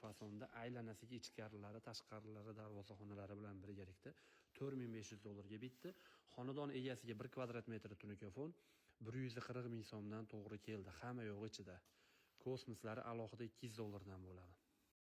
fasonda aylanasiga ichkarilari, tashqarilari, darvozaxonalari bilan birgalikda 4500 dollarga bitdi. Xonadon egasiga 1 kvadrat metr tunikofon 140 ming so'mdan to'g'ri keldi. Hamma yo'q ichida. Kosmoslari alohida 200 dollardan bo'ladi.